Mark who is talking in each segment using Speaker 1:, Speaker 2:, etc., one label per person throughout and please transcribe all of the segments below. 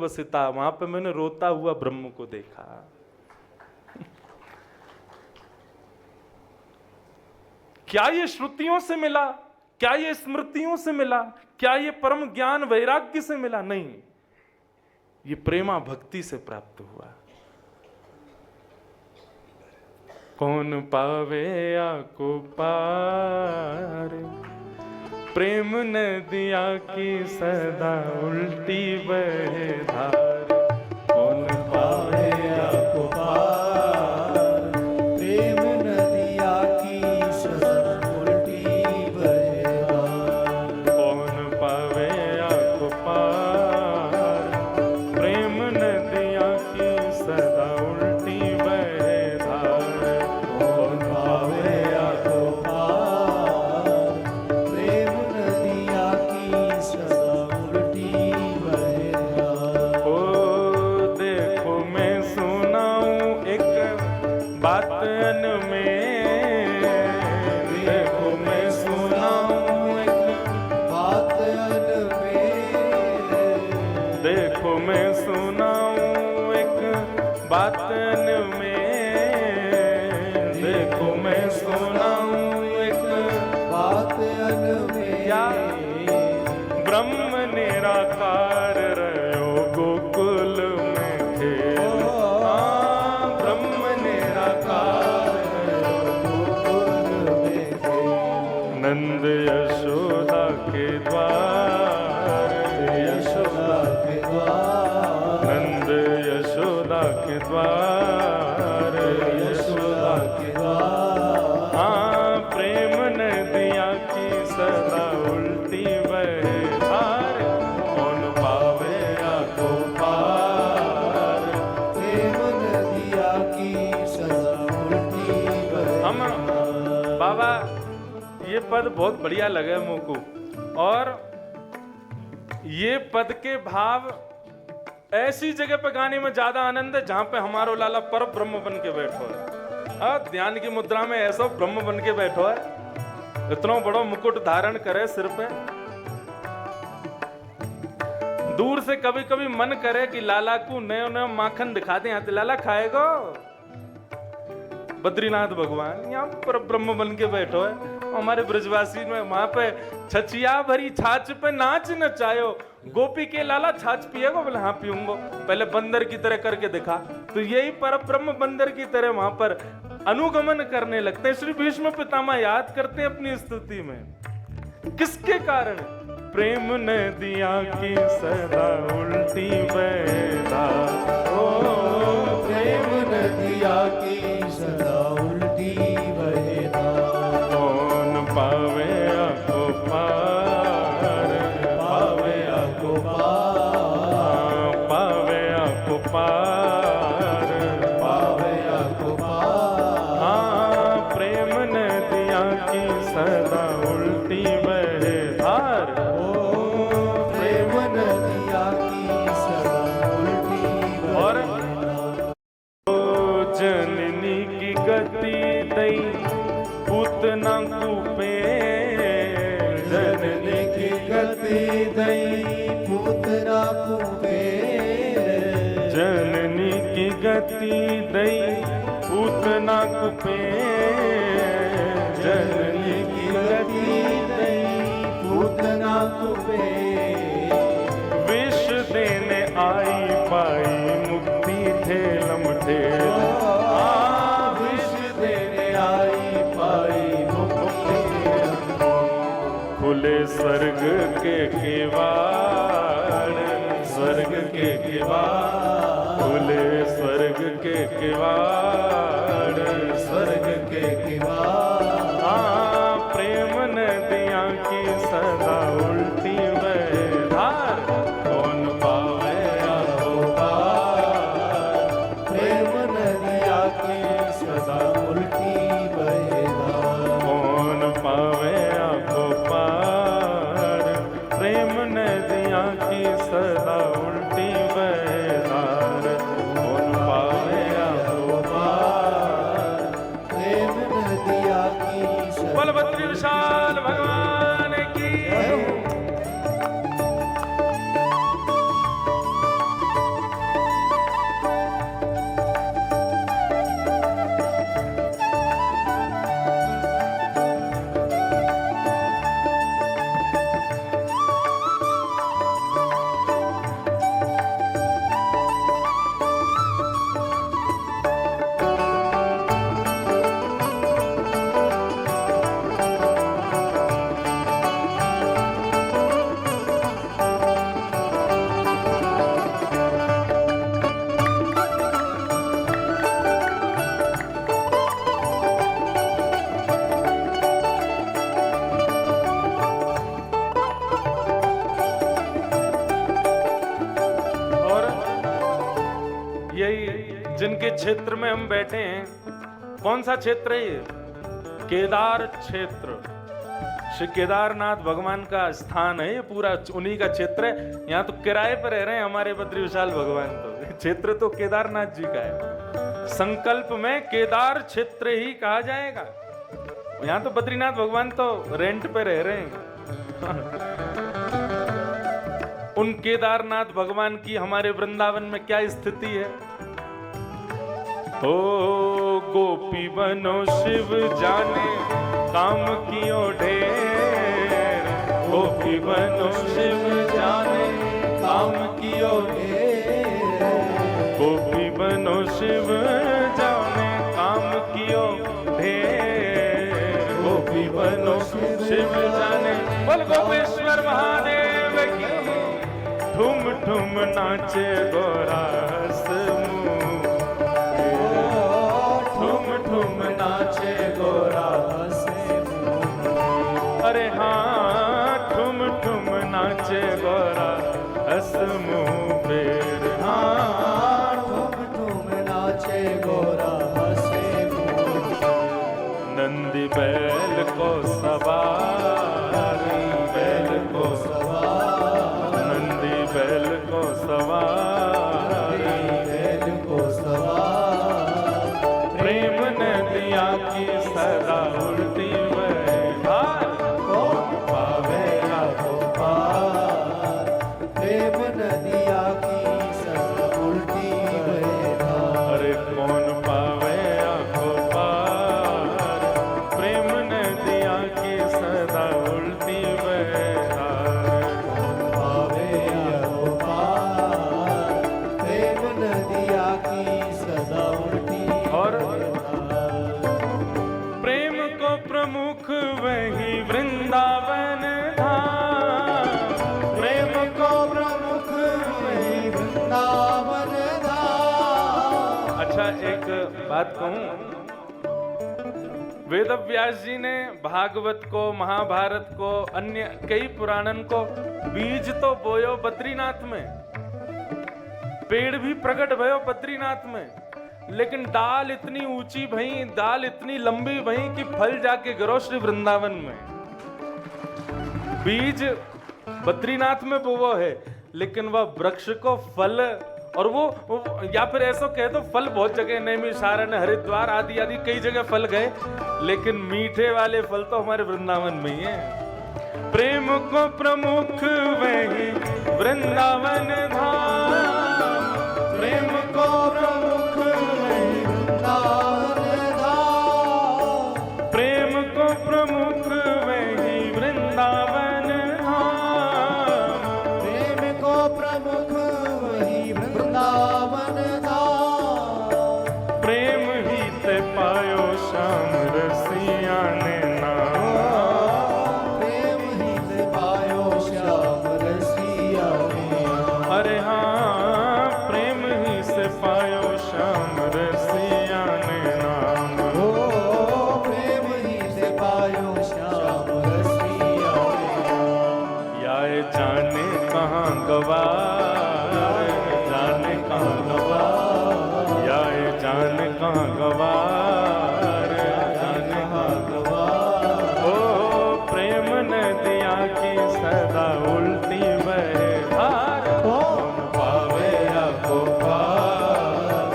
Speaker 1: वसिता, वहां पे मैंने रोता हुआ ब्रह्म को देखा। क्या ये श्रुतियों से मिला? क्या ये स्मृतियों से मिला? क्या ये परम ज्ञान वैराग्य से मिला? नहीं, ये प्रेमा भक्ति से प्राप्त हुआ। कौन पावे आको पार, प्रेम नदिया की सदा उल्टी बहे धार। कौन पावे आको पार,
Speaker 2: प्रेम नदिया की सदा उल्टी बहे धार।
Speaker 1: कौन पावे आको पार, प्रेम नदिया की सदा उल्टी बहे धार।
Speaker 2: कौन पावे आको पार, प्रेम नदिया की सदा उल्टी बहे धार।
Speaker 1: ओ देखो मैं सुनाऊं एक बात अन में, देखो मैं सुनाऊं एक
Speaker 2: बात अन में,
Speaker 1: देखो मैं सुनाऊं एक बात अन में, देखो मैं सुनाऊं एक
Speaker 2: बात अन में।
Speaker 1: क्या ब्रह्म निराकार रहो गोकुल में खेल। हाँ, ब्रह्म निराकार
Speaker 2: गोकुल में खेल।
Speaker 1: नंद यशोदा के द्वार,
Speaker 2: यशोदा के द्वार,
Speaker 1: नंद यशोदा के द्वार,
Speaker 2: यशोदा के द्वार।
Speaker 1: हाँ, प्रेम नदिया की सदा उल्टी बहे धार। कौन पावे आको पार,
Speaker 2: प्रेम नदिया की सदा उल्टी बहे
Speaker 1: हम
Speaker 2: धार।
Speaker 1: बाबा ये पद बहुत बढ़िया लगे मुझको, और ये पद के भाव ऐसी जगह पे गाने में ज्यादा आनंद है जहां पे हमारो लाला पर ब्रह्म बन के बैठो है। ध्यान की मुद्रा में ऐसा ब्रह्म बन के बैठो है, इतना बड़ा मुकुट धारण करे सिर पे। दूर से कभी कभी मन करे कि लाला को नयो नयो माखन दिखा दे, यहाँ लाला खाएगा। बद्रीनाथ भगवान यहाँ पर ब्रह्म बन के बैठो है। हमारे ब्रजवासी में वहां पे छचिया भरी छाछ पे नाच नचायो, गोपी के लाला छाछ पिएगा? बोले हाँ पीऊंगो। पहले बंदर की तरह करके दिखा, तो यही पर ब्रह्म बंदर की तरह वहां पर अनुगमन करने लगते हैं। श्री भीष्म पितामह याद करते हैं अपनी स्तुति में, किसके कारण? प्रेम नदिया की सदा उल्टी बहे धार। ओ
Speaker 2: प्रेम नदिया की सदा उल्टी बहे धार।
Speaker 1: कौन पावे आको पार,
Speaker 2: पावे आको पार,
Speaker 1: पावे आको पार,
Speaker 2: पावे आको पार।
Speaker 1: हाँ, प्रेम नदिया की सदा उल्टी बहे धार।
Speaker 2: प्रेम नदिया की सदा उल्टी
Speaker 1: और
Speaker 2: बहे धार।
Speaker 1: ओ जननी की गति दई पूतना कूपे,
Speaker 2: जननी की गति दई पूतना कुपे।
Speaker 1: जननी की गति दई पूतना कुपे, जननी की गति दई
Speaker 2: पूतना कुपे।
Speaker 1: विष देने आई पाई मुक्ति ठेलम ठेल।
Speaker 2: विष देने आई पाई मुक्ति।
Speaker 1: खुले स्वर्ग के किवाड़, स्वर्ग के किवाड़, खुले स्वर्ग के किवाड़,
Speaker 2: स्वर्ग के किवाड़।
Speaker 1: हाँ, प्रेम नदिया की सदा उल्टी बहे धार। कौन पावे आको पार,
Speaker 2: प्रेम नदिया की सदा उल्टी बहे धार।
Speaker 1: कौन पावे आको पार, प्रेम नदिया की सदा उल्टी बहे धार। कौन पावे आको
Speaker 2: पार, प्रेम नदिया की सदा।
Speaker 1: बलभद्र विशाल भगवान की। जिनके क्षेत्र में हम बैठे हैं, कौन सा क्षेत्र है ये? केदार क्षेत्र। श्री केदारनाथ भगवान का स्थान है ये, पूरा उन्हीं का क्षेत्र है। यहाँ तो किराए पर रह रहे हैं हमारे बद्री विशाल भगवान, तो क्षेत्र तो केदारनाथ जी का है। संकल्प में केदार क्षेत्र ही कहा जाएगा। यहाँ तो बद्रीनाथ भगवान तो रेंट पे रह रहे हैं। उन केदारनाथ भगवान की हमारे वृंदावन में क्या स्थिति है? ओ गोपी बनो शिव जाने काम कियो ढेर, गोपी बनो शिव जाने काम कियो ढेर, गोपी बनो शिव जाने काम कियो ढेर, गोपी बनो शिव जाने। बोल गोपेश्वर महादेव की। ठुम ठुम नाचे गोरा हंसमुख, ठुम ठुम नाचे गोरा हंसमुख। अरे हाँ, ठुम ठुम नाचे गोरा हंसमुख फेर। हाँ,
Speaker 2: ठुम ठुम नाचे गोरा हंसमुख।
Speaker 1: नंदी बैल को सवार, बैल को सवार, नंदी बैल को सवार,
Speaker 2: बैल को सवार।
Speaker 1: प्रेम नदिया की सदा उल्टी बहार।
Speaker 2: कौन पावे आपको पार, प्रेम नदिया की सदा उल्टी बहार।
Speaker 1: अरे कौन पावे आपको पार, प्रेम नदिया की सदा उल्टी बहार।
Speaker 2: कौन पावे आपको पार, प्रेम नदिया की सदा उल्टी
Speaker 1: और
Speaker 2: बहार।
Speaker 1: प्रेम को प्रमुख वही वृंदावन धाम,
Speaker 2: प्रेम को प्रमुख वही वृंदावन धाम।
Speaker 1: अच्छा एक बात कहूं, वेद व्यास जी ने भागवत को, महाभारत को, अन्य कई पुराणन को बीज तो बोयो बद्रीनाथ में, पेड़ भी प्रकट भयो बद्रीनाथ में, लेकिन डाल इतनी ऊंची भई, डाल इतनी लंबी भई कि फल जाके गिरो श्री वृंदावन में। बीज बद्रीनाथ में बोवो है, लेकिन वह वृक्ष को फल, और वो या फिर ऐसा कह दो फल बहुत जगह, नैमिषारण्य, हरिद्वार आदि आदि कई जगह फल गए, लेकिन मीठे वाले फल तो हमारे वृंदावन में ही है। प्रेम को प्रमुख वही वृंदावन धाम,
Speaker 2: प्रेम को प्रमुख वही वृंदावन धाम।
Speaker 1: प्रेम को प्रमुख वही वृंदावन धाम,
Speaker 2: प्रेम को प्रमुख वही वृंदावन धाम।
Speaker 1: प्रेम ही ते पायो श्याम रसिया ने नाम।
Speaker 2: प्रेम ही ते पायो श्याम रसिया ने।
Speaker 1: अरे हाँ, प्रेम ही से पायो श्याम रसिया ने नाम।
Speaker 2: ओ प्रेम ही से पायो श्याम रसिया ने।
Speaker 1: याए जाने कहाँ गवार, जाने कहाँ गवार, याए जाने कहाँ गवार, जाने कहाँ
Speaker 2: भगवान।
Speaker 1: ओ प्रेम नदिया की सदा उल्टी बहे धार।
Speaker 2: कौन पावे आपको पार,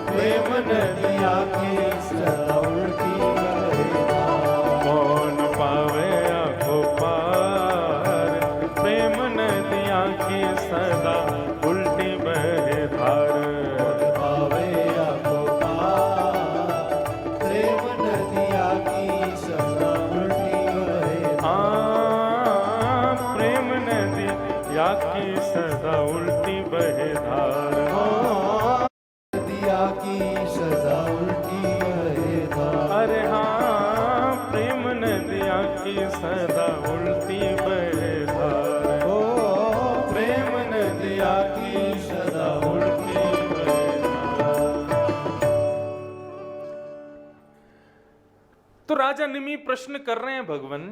Speaker 2: प्रेम नदिया की सदा उल्टी बहे धार।
Speaker 1: कौन पावे आपको पार, प्रेम नदिया की सदा उल्टी बहे धार।
Speaker 2: कौन पावे आपको पार, प्रेम नदिया की सदा उल्टी बहे
Speaker 1: हाँ, प्रेम नदिया की सदा उल्टी बहे धार।
Speaker 2: नदिया की सदा उल्टी बहे धार।
Speaker 1: अरे हाँ, प्रेम नदिया की सदा उल्टी बहे धार।
Speaker 2: ओ प्रेम नदिया की सदा उल्टी बहे धार।
Speaker 1: तो राजा निमि प्रश्न कर रहे हैं भगवान,